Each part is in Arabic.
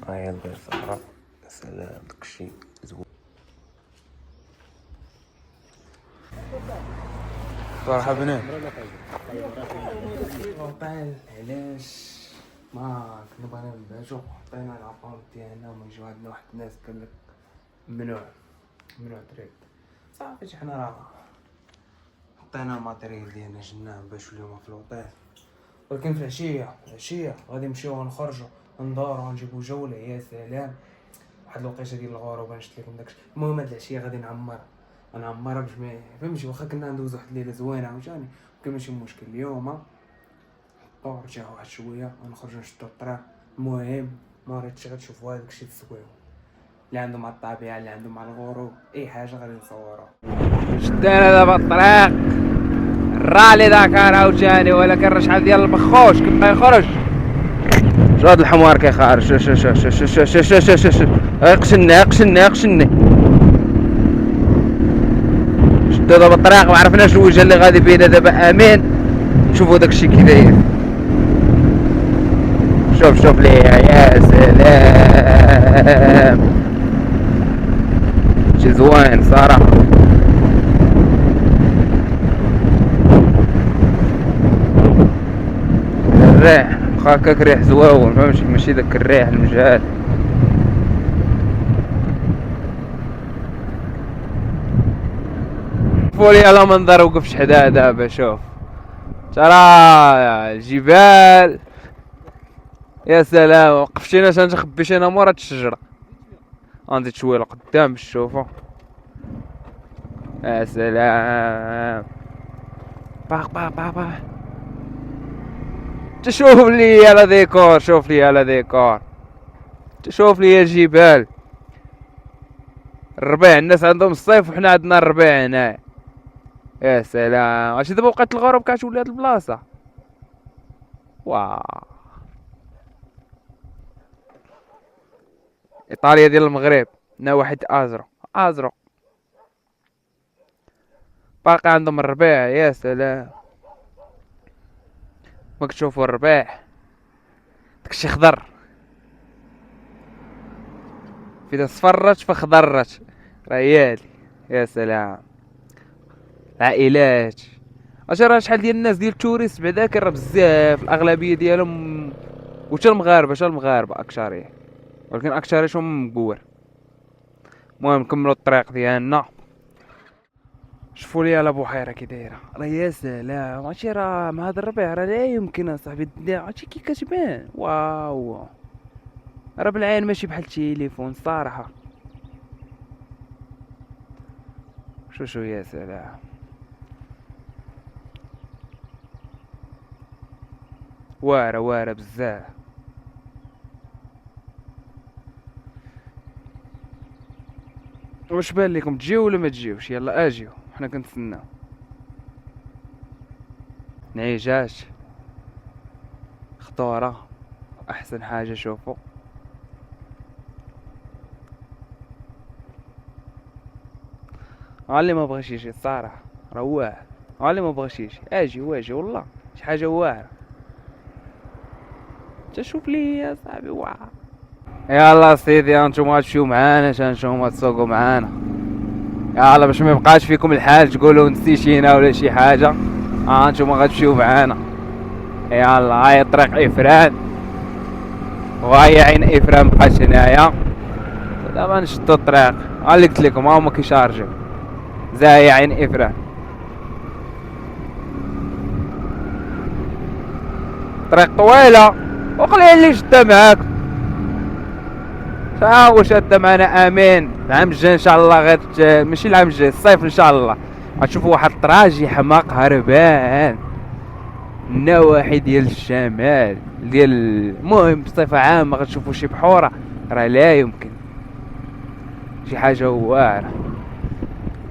هاهي البيض الصغرى. سلام داكشي زوين صراحة بنات. طال علاش ما كنا بغينا نباتو، حطينا العقارب ديالنا وما يجيو عندنا واحد الناس قالك ممنوع تريد. صافي حنا راه حطينا الماتريال ديالنا جبناه باش اليوم في لوطيل، ولكن في العشية غادي نمشيو غنخرجو ندورو غنجيبو جولة. يا سلام، واحد الوقيته ديال الغروب نشت لكم داكشي. المهم هاد العشية غادي نعمرها باش ما فهمتي، واخا كنا ندوزو واحد الليله زوينه عاوتاني ولكن ماشي مشكل. اليوم نرجعو واحد شويه ونخرجو نشدو الطريق. المهم موريتش غتشوفوا هذاك الشيء الزوين اللي عندهم مع الطبيعه، اللي عندهم مع الغروب، اي حاجه غادي نصوروها. شدينا دابا الطريق الرالي داكار عاوتاني، ولكن شحال ديال البخوش كيبقى يخرج. شو هاد الحمار كيخرج؟ شو اقشني شدو دابا الطريق. ما عرفناش الوجه اللي غادي بينا دابا. امين شوفوا داكشي كي داير. شوف ليها يا سلام، شي زوين صراحه. الريح واخا هكاك ريح زواون فهمتي، ماشي داك الريح المجهد. شوفولي على منظر وقف حدا دابا. شوف ترى الجبال يا سلام. وقفتينا تنخبيشينا مورا الشجره، غنزيد شويه لقدام باش تشوفو. يا سلام، باق تشوف لي على ديكور، تشوف لي الجبال. الربيع الناس عندهم الصيف وحنا عندنا الربيع هنا. يا سلام، عرفتي دابا وقت الغروب كتولي هاد البلاصه واو. ايطاليا ديال المغرب نواحي ازرو باقي عندهم الربيع. يا سلام، ما كتشوفوا الربيع داكشي خضر، فإذا صفرت فخضرت ريالي. يا سلام، عائلات. اش راه شحال ديال الناس ديال التوريست بعدا راه بزاف، الاغلبيه ديالهم وتا المغاربه اكثريه، ولكن اكثريتهم مقور. المهم نكملوا الطريق ديالنا. شوفوا لي على بحيره كي دايره، راه يا سلام. هادشي راه مع هذا الربيع راه لا يمكن اصاحبي. هادشي كي كتبان واو، راه بالعين ماشي بحال التليفون صراحه. شو يا سلام، واعره بزاف. واش بان لكم تجيو ولا ما تجيوش؟ يلا اجيو حنا كنتسناو. نعيجات خطوره احسن حاجه. شوفوا اللي ما بغاش يجي الصراحه راه واعر، اللي ما بغاش يجي اجي واجي والله شي حاجه واعره. تشوف لي يا صاحبي واعر. يلا سيدي انتم غتمشيو معانا، نتوما تسوقوا معانا. يلا باش ما يبقاش فيكم الحال تقولوا نسيتينا ولا شي حاجه. انتم غتمشيو معانا. يلا هاي طريق افران، وهاي عين افران بقات هنايا. دابا نشدو الطريق اللي قلت لكم هما كيشارجيو. زاهي عين افران، طريق طويله وقليل اللي شدا معاك. واش شاده معنا. امين العام الجاي ان شاء الله غير ماشي العام الجاي، الصيف ان شاء الله غتشوفوا واحد الطراجي حماق هربان النواحي ديال الشمال ديال. المهم بصفه عامه غتشوفوا شي بحوره راه لا يمكن، شي حاجه واعره.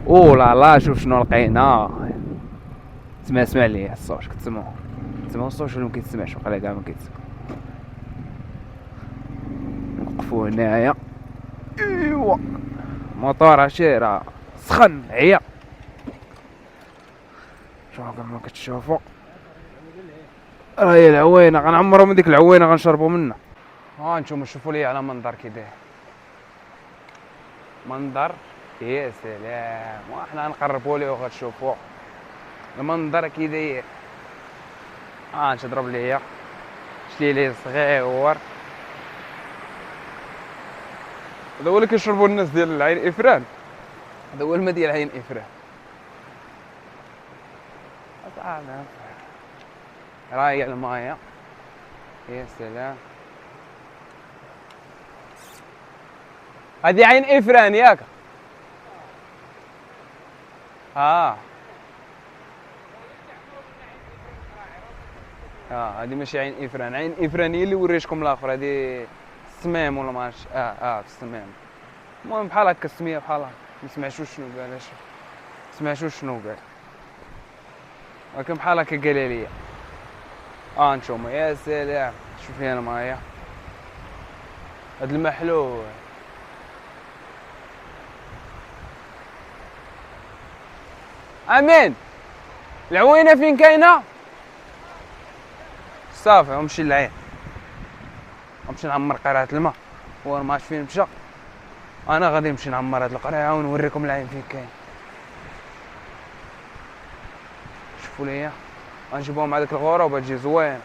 لا لا شوف شنو لقينا. اسمع لي الصوت، كتسمعوا الصوت ولا ما كيتسمعش؟ وقيلا كاع ما كيتسمع. نوقفوا هنايا. ايوا موطور هادشي راه سخن عيا. شوفوا كما كتشوفوا راهي العوينه. غنعمرو من ديك العوينه غنشربوا منها. ها نتوما شوفوا لي على منظر كي داير، منظر يا سلام. وحنا نقربوا ليه وغتشوفوا المنظر كي داير. تضرب ليا شتي ليه صغيور. هذا هو اللي كيشربوا الناس ديال العين افران، هذا هو الماء ديال عين افران. رايق المايه يا سلام. هذه عين افران ياك؟ هذه ماشي عين افران، عين افران هي اللي وريتكم الاخر، هذه السمام ولا ما عرفتش. في السمام. المهم بحال هكا السميه بحال هكا، ما سمعتوش شنو قال، سمعتوش شنو قال، ولكن بحال هكا قال لي. نتوما يا سلام شوف لي انا معايا هاد الماء حلو. امين العوينه فين كاينه؟ صافي غنمشي للعين، غنمشي نعمر قرعه الماء. هو ما عرفتش فين مشى، انا غادي نمشي نعمر هاد القرعه ونوريكم العين فين كاين. شوفوا ليا غنجيبوها مع داك الغراب تجي زوين.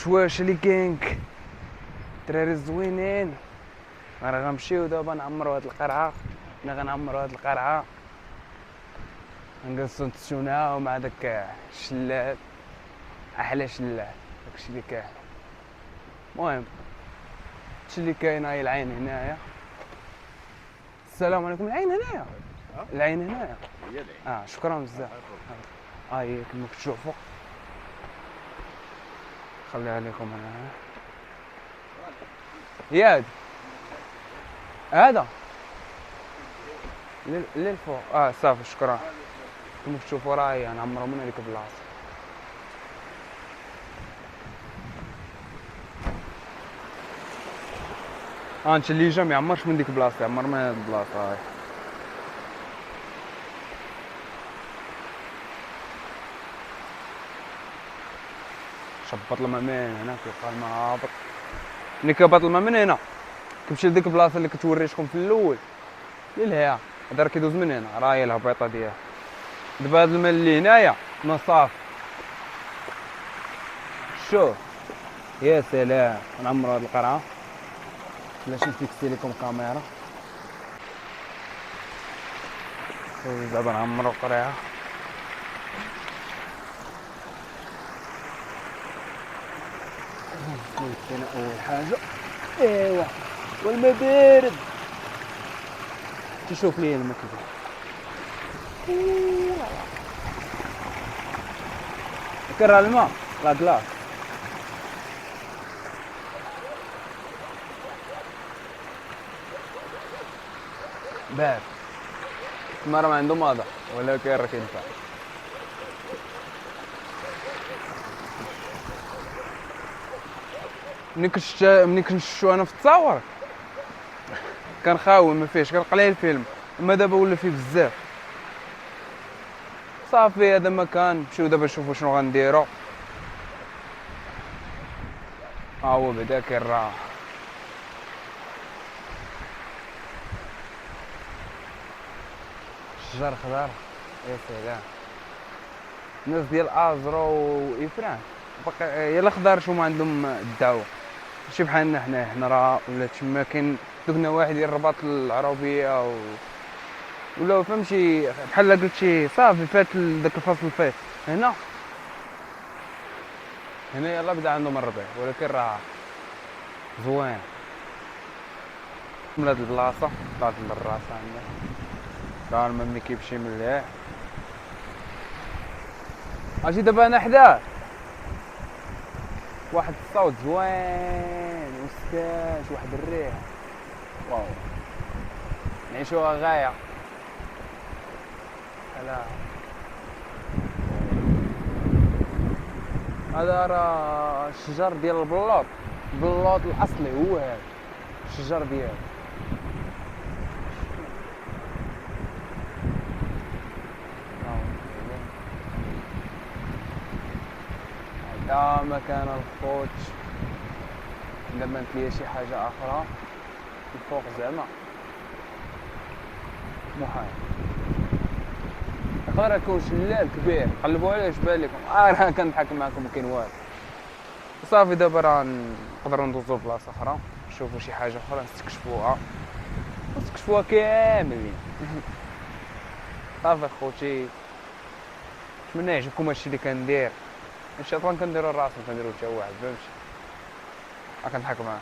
واش اللي كاينك الدراري الزوينين. انا غنمشيو دابا نعمرو هاد القرعه، انا غنعمرو هاد القرعه، نجلسو نتسوناو مع داك الشلال، احلى شلال داكشي اللي كاين. المهم هادشي اللي كاين. هاي العين هنايا. السلام عليكم. العين هنايا، العين هنايا. شكرا بزاف. هي كما كتشوفوا خليها لكم انا. ياد هذا للفوق. صافي شكرا. كما كتشوفوا راهي نعمرو من هذيك البلاصه. انت اللي جا ما يعمرش من ديك البلاصه، يعمر من هاد البلاصه. هاي شبط الماء من هنا، كيبقى الماء هابط. ملي كيهبط الماء من هنا كيمشي لديك البلاصه اللي كتوريتكم في الاول للهيا. هذا راه كيدوز من هنا، راه هي الهبيطه ديالها. دابا هاد الماء اللي هنايا ماء صافي. شوف يا سلام. نعمرو هاد القرعه باش نفيكسي لكم كاميرا. دابا نعمرو القرعه. كاين اول حاجه ايوا والماء بارد. تشوف لي الماء كيفاش كرا الماء لا كلاص بارد. ما راه ما عنده ماضى ولكن راه كينفع. ملي كنشوفو انا في التصاور كنخاوي ما فيهش، كنقلع الفيلم. اما دابا ولا فيه بزاف. صافي هذا مكان. نمشيو دابا نشوفو شنو غنديرو. هو بدا كيرا. الشجر خضر يا سلام. الناس ديال ازرو وافران باقي يلا خضر شو ما عندهم الدعوه، ماشي بحالنا حنا راه ولا تما كاين دوك النواحي ديال الرباط العربيه ولا فهمتي بحال قلتي صافي فات داك الفصل فات. هنا يلا بدا عندهم الربيع، ولكن راه زوين من هاد البلاصه. طلعت للراس عندنا راه الماء ملي كيمشي مليح. اجي دابا انا حداه واحد الصوت زوين وسكاش، واحد الريح واو. نعيشوها غايه. هذا راه الشجر ديال البلوط الاصلي هو هذا الشجر ديالو. يا مكان الخوت لما انت لي شي حاجه اخرى الفوق زعما محال. يقدر يكون شلال كبير قلبوا عليه اش بان لكم. راه كنضحك معكم كاين والو صافي. دابا راه نقدروا ندوزو لبلاصه اخرى نشوفوا شي حاجه اخرى نستكشفوها كاملين. صافي خوتي نتمنى يعجبكم هادشي اللي كندير. الشيطان كنديرو لراسنا كنديرو حتى واحد فهمتي. كنضحك معاه.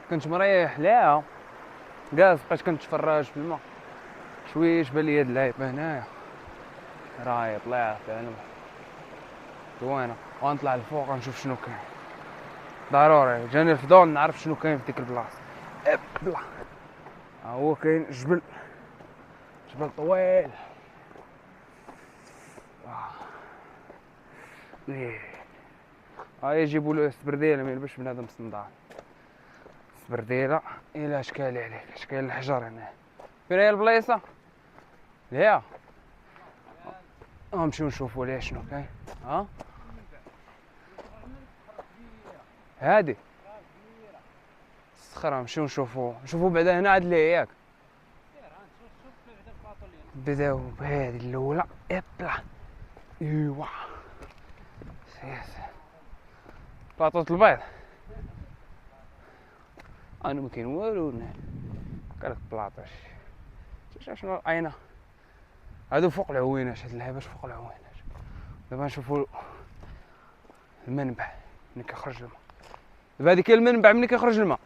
كنت مريح ليها جالس بقيت كنتفرج في الماء شويش بان لي هاد العيبه هنايا راهي طلعت فعلا زوينه. غنطلع لفوق نشوف شنو كاين. ضروري جاني الفضول نعرف شنو كاين في ديك البلاصه. ابلا هو كاين جبل طويل. يجيبوا له السبرديله ما يلبسش بنادم صندال. السبرديله الا اشكال عليك اشكال الحجر هنا. فين هي البلايصه؟ ليها نمشيو نشوفوا ليه شنو كاين. هادي الصخره نمشيو نشوفوا بعدا هنا عاد ليه ياك. بداو بهذه الاولى. ابلا ايوا سياسه باطوط البيض. انا ما كاين والو هنا قالك بلاطاش شنو عينا هادو فوق العوينات. هاد اللعيبات فوق العوينات. دابا نشوفوا المنبع ملي كيخرج الماء. دابا هادي كاين المنبع ملي كيخرج الماء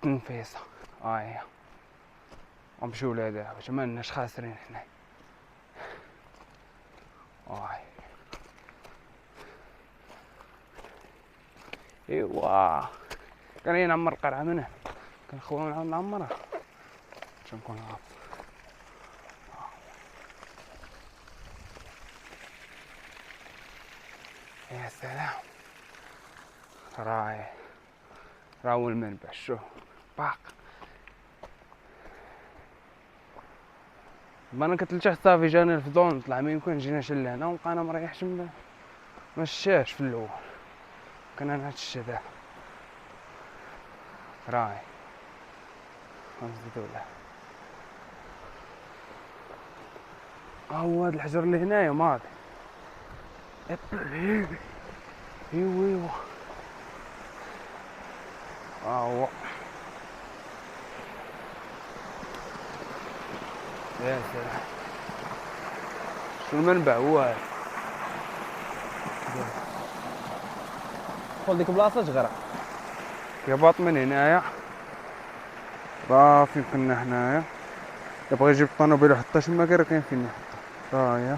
تنفيسه. هي غنمشيو لهذا باش مالناش خاسرين حنا. ايوا كان نعمر القرعه من هنا كنخويو نعاود نعمرها باش نكون عارف. يا سلام راهو المنبع شوف باق. ما انا كتلتحت صافي جاني الفضول نطلع ما يمكن نجي نشل لهنا ونبقى انا مريحش ما شاش في الاول. كان انا هادشي دابا راهي غنزيدو له. هو هاد الحجر اللي هنايا ماضي. ايوا هو يا سلام شو المنبع هو هذا. خذ ديك البلاصه تغرق كيباط من هنايا راه فين كنا حنايا. يبغى يجيب الطونوبيل يحطها تما كاين فين يحطها. هي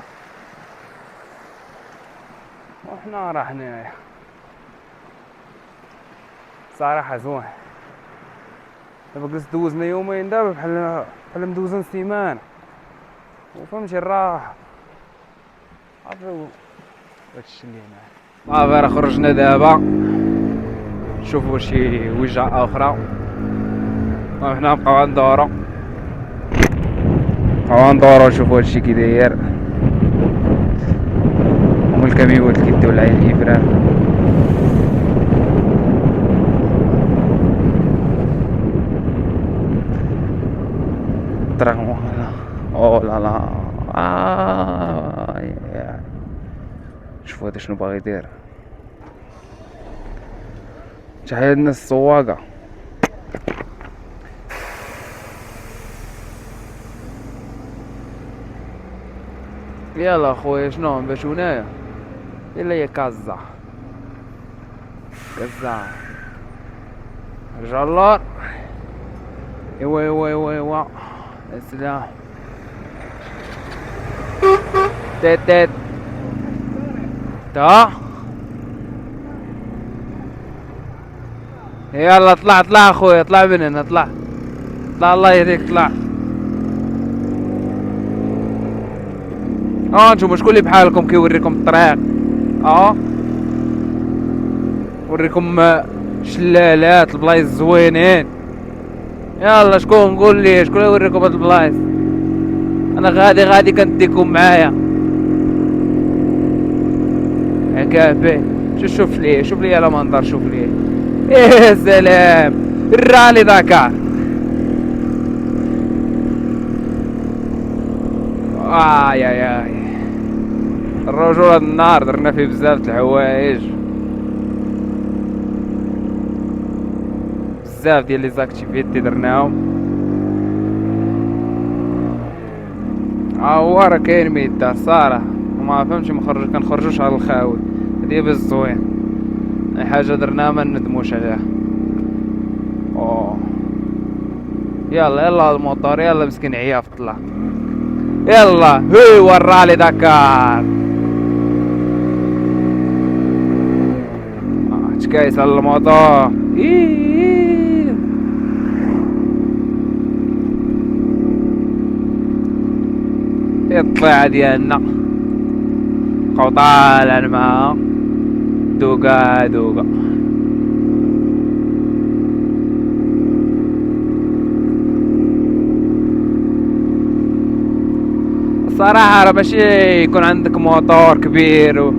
وحنا راه هنايا صراحه زوين. دابا جلست دوزنا يومين دابا بحال مدوزين سيمانه وفهمتي الراحه. عرفتوا هادشي اللي هنا. صافي راه خرجنا دابا نشوفوا شي وجهه اخرى. حنا نبقاو غندورو نشوفوا هادشي كي داير. هما الكاميوات اللي كيديو العين الافران. او لا لا شوفوا هذا شنو باغي يدير. تحية الناس السواقة. يلا خويا شنو نباتو هنايا الا هي كازا رجع اللور. ايوا السلام تيت تا يلا طلع اخويا طلع من هنا طلع الله يهديك طلع. نتوما شكون اللي بحالكم كيوريكم الطريق. وريكم شلالات البلايص زوينين. يلا شكون قول لي شكون يوريكم هاد البلايص. انا غادي كنديكم معايا كافي. شوف لي على منظر، شوف لي. يا سلام، الرالي داكار. يا الرجل النار درنا فيه بزاف د الحوايج، بزاف ديال لي زاكتيفيتي درناهم. هو راه كاين ميدا صراحه، وما فهمتش كنخرجوش على الخاوي، هادي باش زوين. اي حاجه درناها ما ندموش عليها. اوه يلا الموتور، يلا مسكين عيا في الطلع. يلا هي ورالي داكار. تكايس على الموتور. الطليعة ديالنا بقاو طالعين معاها دوكا. الصراحة راه ماشي يكون عندك موتور كبير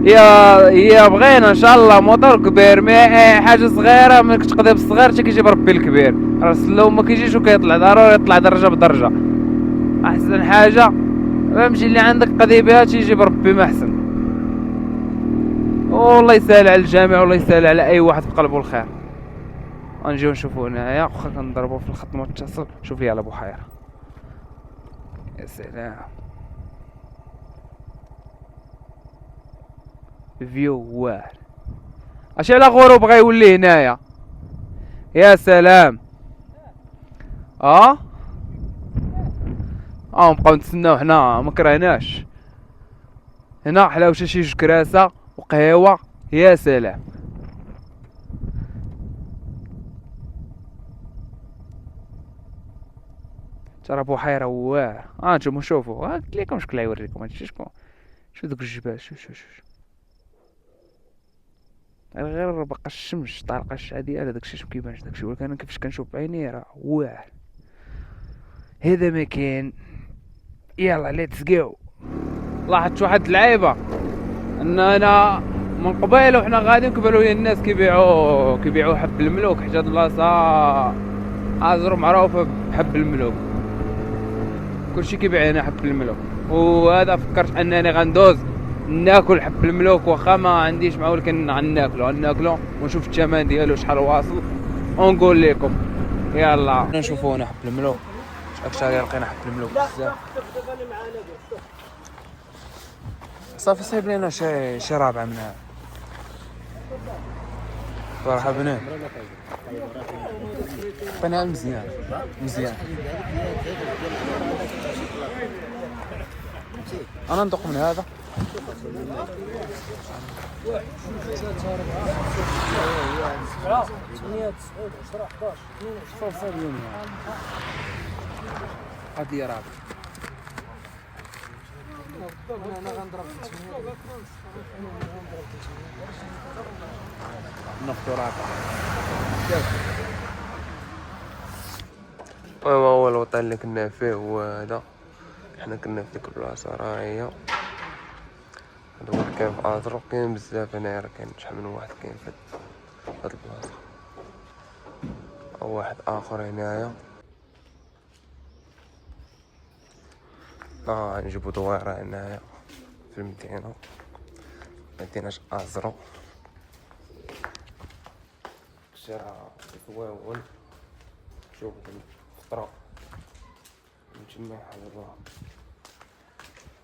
هي بغينا ان شاء الله موتور كبير، مي حاجة صغيرة ملي كتقضي بالصغير تا كيجيب ربي الكبير. راه لو ما كيجيش وكيطلع ضروري يطلع درجة بدرجة. احسن حاجة فهمتي اللي عندك قضي بها تيجيب ربي ما احسن. والله يسهل على الجميع، والله يسهل على اي واحد في قلبه الخير. غنجيو نشوفو هنايا واخا كنضربو في الخط المتصل. شوف لي على بحيرة، يا سلام فيو واعر. اش على غروب بغا يولي هنايا. يا سلام. نبقاو نتسناو حنا ما كرهناش. هنا حلاوه شي جوج كراسه وقهوه. يا سلام. ترى بحيره واعر. نتوما شوفوا، قلت لكم شكون يوريكم هادشي. شكون شوف دوك الجبال، شوف غير باقا الشمس طالقه الشعه ديالها، داكشي ما كيبانش داكشي، ولكن انا كيفاش كنشوف بعيني راه واعر. هذا ما كاين. يلا ليتس جو. لاحظت واحد اللعيبه ان انا من قبيل وحنا غاديين كبروا لي الناس كيبيعوا حب الملوك، حيت هاد البلاصه ازرو معروفه بحب الملوك، كلشي كيبيع هنا حب الملوك. وهذا فكرت انني غندوز ناكل حب الملوك، واخا ما عنديش معاه، ولكن غناكلو ونشوف الثمن ديالو شحال واصل ونقول لكم. يلا نشوفوا هنا حب الملوك. اكثر لقينا حب الملوك بزاف. صافي صايب لينا شي رابعه من هذا صراحه بنات. قناع مزيان. انا ندق من هذا. هذه رابعه. انا غنضرب نفطر رابعه. هو الوطن اللي كنا فيه هو هذا. حنا كنا في ديك البلاصه راه هي هذا هو اللي كاين في ازرو. كاين بزاف هنايا، راه كاين شحال من واحد كاين في هاد البلاصه، او واحد اخر هنايا. نجيبو دويره هنايا في المدينه، مدينه ازرو. شارع زويون. شوف الخضرة نتما حلوة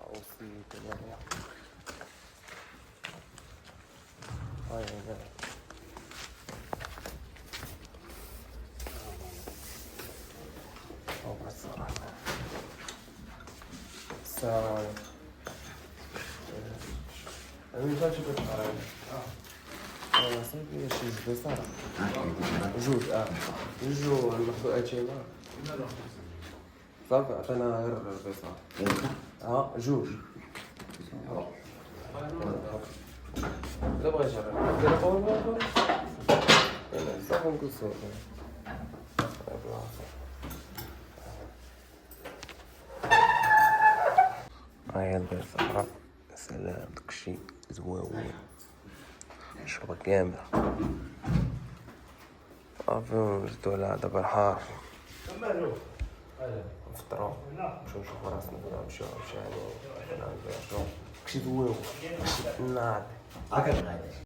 أو السيد هنايا. هاي هنا أو الصراحة السلام عليكم. أنا مش بتقرأ. صافي شي زبيصة جوج المخلوقات شي صافي عطينا غير البيصة. جوج لا بغيتي دير طول صافي نقصو. معايا البيض الصفراء. سلام داكشي زوين، شربة كاملة صافي. ونزيدو على دابا الحار نفطرو نمشيو نشوفو راسنا نمشيو نمشي داكشي زوين، داكشي ناضي.